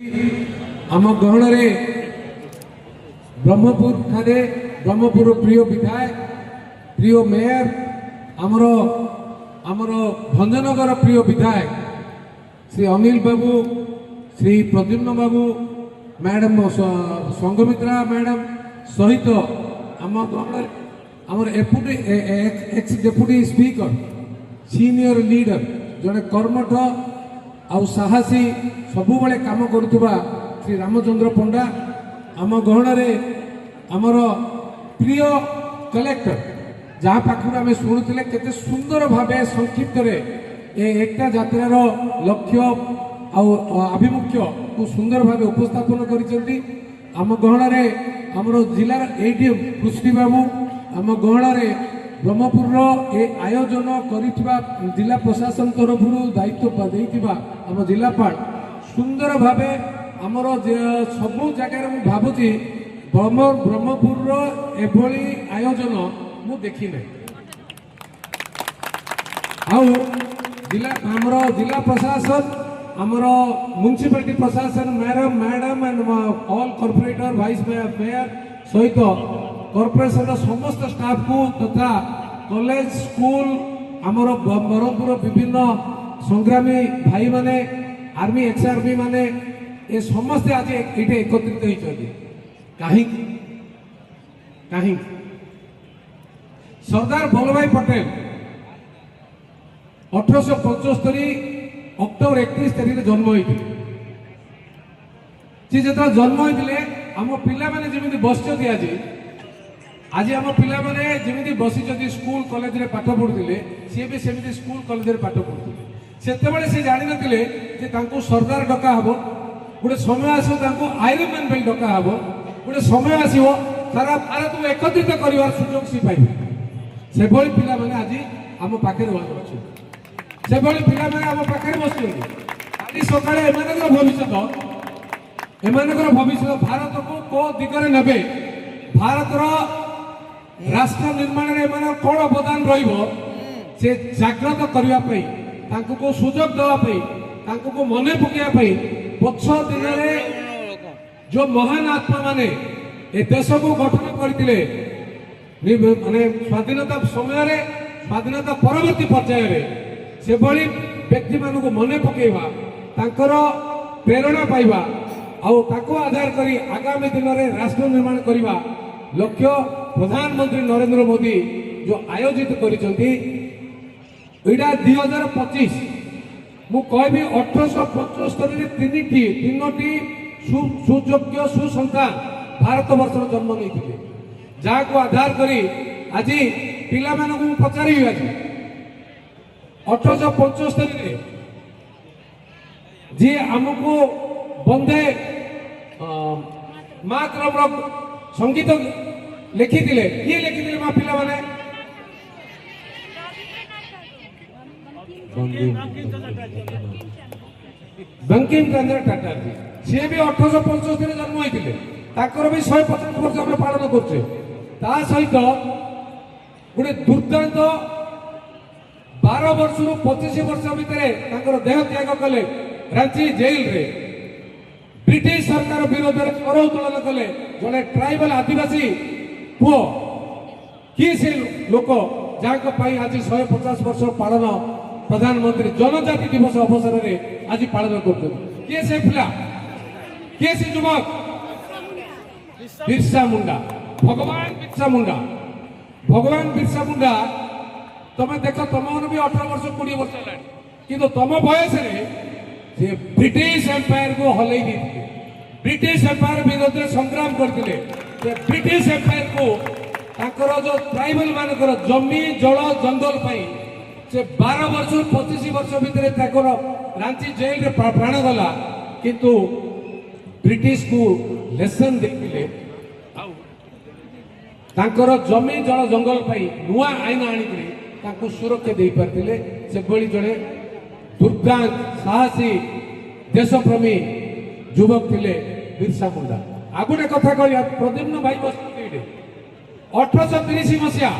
आम गहन ब्रह्मपुर ठारे ब्रह्मपुर प्रिय विधायक प्रिय मेयर आमर आमर भंजनगर प्रिय विधायक श्री अनिल बाबू श्री प्रद्युम्न बाबू मैडम संघमित्रा मैडम सहित आम आमर x deputy speaker senior leader जड़े कर्मठ आउ साहसी सबु बड़े काम करुवा श्री रामचंद्र पंडा आम गहन आमर प्रिय कलेक्टर जहाँ पाखु आम शुणुले केते सुंदर भाव संक्षिप्त एकता यात्रार लक्ष्य आभिमुख्य को सुंदर भाव उपस्थापन करिसेंती आम गहन आमर जिलार एडीएम कृष्ण बाबू आम गहन ब्रह्मपुर ए आयोजन करिथिबा जिला प्रशासन तरफ दायित्व देइथिबा आम जिलापाल सुंदर भावे आमर सबु जगार मु भाबुची ब्रह्मपुर एभली आयोजन मु देखि नै आउ जिला आमर जिला प्रशासन आमर म्युनिसिपालिटी प्रशासन madam and all corporator vice mayor सहित कॉर्पोरेशन समस्त स्टाफ को तथा कॉलेज स्कूल आमर ब्रह्मपुर विभिन्न संग्रामी भाई माने आर्मी एक्स आर्मी माने ये समस्ते आज ये एकत्रित होती कहीं सरदार वल्लभ भाई पटेल 1875 अक्टोबर 31 तारीख जन्म होते जो जन्म होते आम पिला माने जमी बसती आज आम पिला माने जमी बसी स्कूल कॉलेज रे पाठ पढ़ुते सी भी सेमती स्कूल कॉलेज रे पाठ पढ़ुते से जानी नथिले सरदार डका हम गोटे समय आसो आयरन मैन भाई डका हम गोटे समय आसो सारा भारत को एकत्रित कर सुजोग सी पाइबे से भली पिला माने आज आम पाखे अच्छे से भली पिला माने आम पाखे बस आज सकाळे एमानकर भविष्य भारत को को दिगरे नेबे भारतर राष्ट्र निर्माण में कौन अवदान रे जागृत करने को सुजोग देवाई को मन पकड़ाई पक्ष दिन में जो महान आत्मा माने ए देश को गठन करते माने स्वाधीनता समय स्वाधीनता परवर्ती पर्याय से भली व्यक्ति मान को मन पकईवा प्रेरणा पाइबा आधार करी आगामी दिन में राष्ट्र निर्माण करने लक्ष्य प्रधानमंत्री नरेंद्र मोदी जो आयोजित करिसेंती एटा 2025 मु कहबी 1875 तीनोटी सुयोग्य सुसंतान भारत वर्ष जन्म नहीं जहाँ को आधार करी आज पिला मानू पचारि आज 1875 जी आमको बंदे मातृ संगीत लिखिथिले किए लिखिथिले मा पिला माने बंकिम चंद्र चटर्जी से भी 1875 जन्म होइथिले ताकर भी 150 वर्ष हम पालन करछे ता सहित गुडे दुर्दांत 12 वर्ष रु 25 वर्ष भितरे ताकर देह त्याग कले रांची जेल रे ब्रिटिश सरकार विरोध में स्वर उत्तोलन कले जड़े ट्राइबल आदिवासी पुओ किए से लोक जहाँ आज 150 वर्ष पालन प्रधानमंत्री जनजाति दिवस अवसर में आज पालन कर किए से पिला किए से युवक बिरसा मुंडा भगवान बिरसा मुंडा तुम देख तुम मन भी 18 वर्ष 20 वर्ष है कि तुम बयस से ब्रिटिश एम्पायर को हल ब्रिटिश एम्पायर विरोध में संग्राम करते ब्रिटिश एम्पायर को जो ट्राइबल मानकर जमी जल जंगल से 12 वर्ष 25 वर्ष भितर रांची जेल रे प्राण गला किंतु ब्रिटिश को लेसन देखिले जमी जल जंगल नुआ आईन आनिक सुरक्षा दे पारे से भली जड़े दुर्दांत साहसी देशप्रेमी युवक थे बिरसा मुंडा आ गोटे कथा कह प्रद्युम्न भाई बस 1830 मसीहा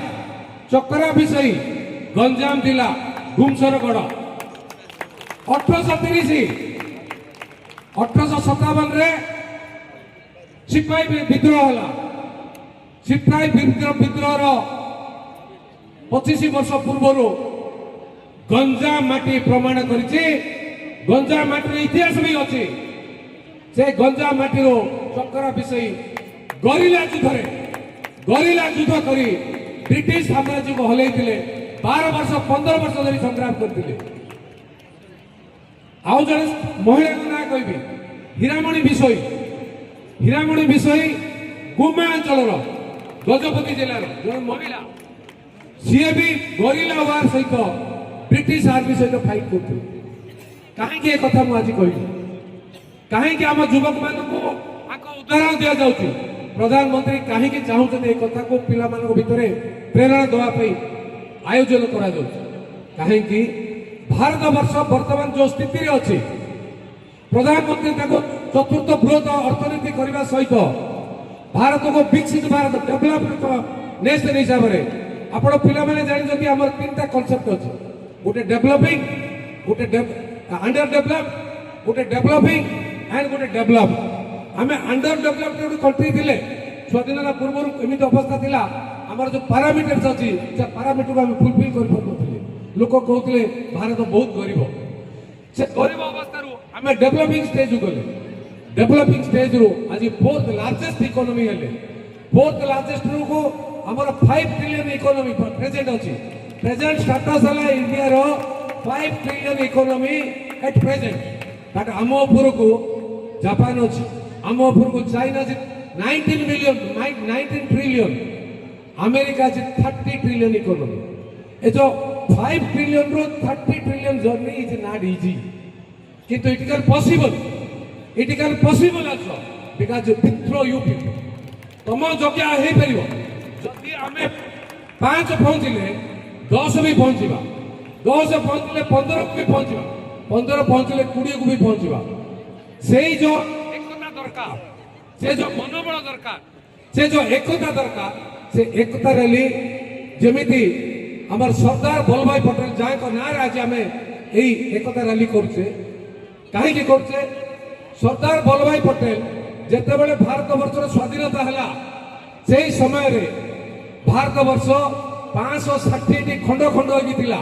चक्रा विषयी गंजाम जिला गुमसरगढ़ 1830 1857 सिपाही विद्रोह है सिपाही विद्रोह 25 वर्ष पूर्व गंजाम माटी प्रमाण करिछि गंजाम माटी इतिहास भी अच्छी से गंजाम माटी चक्र विषय गरिला युद्ध करी ब्रिटिश साम्राज्य को हल 12 वर्ष 15 वर्ष धरी संग्राम करते आउ जड़े महिला ना कहि हीरामणि विषय गुमा अंचल गजपति जिलार जड़े महिला सी भी गरिला वार सहित ब्रिटिश आर्मी सहित फाइट करते कहीं कथा मुझे कहली कहीं आम युवक मान उदाहरण दि जाऊँ प्रधानमंत्री कहीं चाहते ये कथा को पिला भितर प्रेरणा देवाई आयोजन कहीं भारत वर्ष वर्तमान जो स्थिति अच्छी प्रधानमंत्री चतुर्थ बृहत अर्थनीति करने सहित भारत को विकसित भारत डेभलपमेंट नेशन हिसाब से आपण पिला जानते आम 3टा कनसेप्ट अच्छे गोटे डेभलपिंग गोटे अंडर डेभलप गोटे डेभलपिंग एंड गोटे डेभलप आम अंडर डेभलप्ड गोटे कंट्री थे स्वाधीनता पूर्व एमती अवस्था थी आमर जो पारामीटर्स अच्छी से पारामीटर को आम फुलफिल कर लोक कहते भारत बहुत गरीब से गरीब अवस्था आम डेभलपिंग स्टेज गले डेभलपिंग स्टेज रू आज 4th लार्जेस्ट इकोनॉमी हेले 4th लार्जेस्ट रू को आमर 5 ट्रिलियन इकोनॉमी प्रेजेंट अच्छी प्रेजेंट स्टेटस है इंडिया रो 5 trillion economy at present but आम उपर को जापान अच्छी आम उपर को China 19 trillion America 30 trillion economy ये जो 5 ट्रिलियन रो 30 trillion journey is not easy किंतु it can possible also because through you people तुम जगह हे परिबो जदि आमे 5 पहुंचले 10 भी पहुंचीबा 10 पहुंचले 15 को भी पहुंचीबा 15 पहुंचले 20 को भी पहुंचीबा सेही जो एकता दरकार से जो मनोबल दरकार से जो एकता दरकार से एकता रैली जेमिति हमर सरदार वल्लभ भाई पटेल जहाँ को ना आज आम एकता रैली करुचे कहीं करुचे सरदार वल्लभ भाई पटेल जिते बड़े भारत वर्ष स्वाधीनता है से समय रे भारत वर्ष 560 खंड खंड होता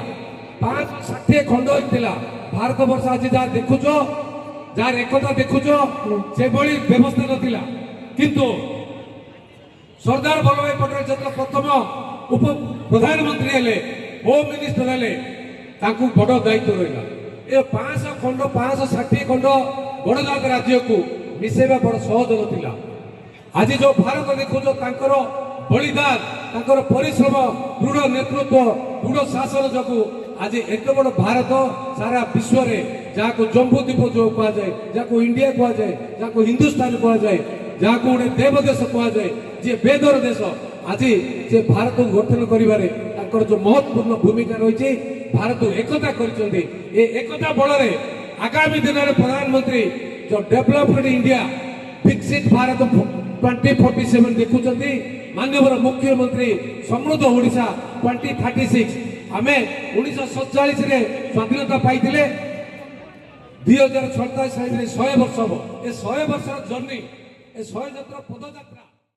560 खंड होता भारत वर्ष आज जहाँ देखुच जार एकता देखुच से भली व्यवस्था नथिला किंतु सरदार वल्लभ भाई पटेल जो प्रथम उप प्रधानमंत्री हेले होम मिनिस्टर हेले ताकू बड़ दायित्व रहा ये 500 खंड 560 खंड गणजात राज्य को मिसेबा बड़ सहज नथिला आज जो भारत देखुच तांकर बलिदान तांकर परिश्रम दृढ़ नेतृत्व दृढ़ शासन जो आज एक बड़ भारत सारा विश्व में जहाँ को जम्बू द्वीप जो कह जाए जहाँ को इंडिया कह जाए जहाँ को हिंदुस्तान कह जाए जहाँ को गोटे देव देश कह जाए जी बेदर देश आज से भारत को गठन कर जो महत्वपूर्ण भूमिका रही भारत एकता करता बल आगामी दिन में प्रधानमंत्री जो डेभलप्ड इंडिया विकसित भारत 2047 देखुं माननीय मुख्यमंत्री समृद्ध ओडिशा 2036 आम 1947 स्वाधीनता पाई 2047 100 वर्ष हम ये 100 वर्ष जर्नी 100 यात्रा पदयात्रा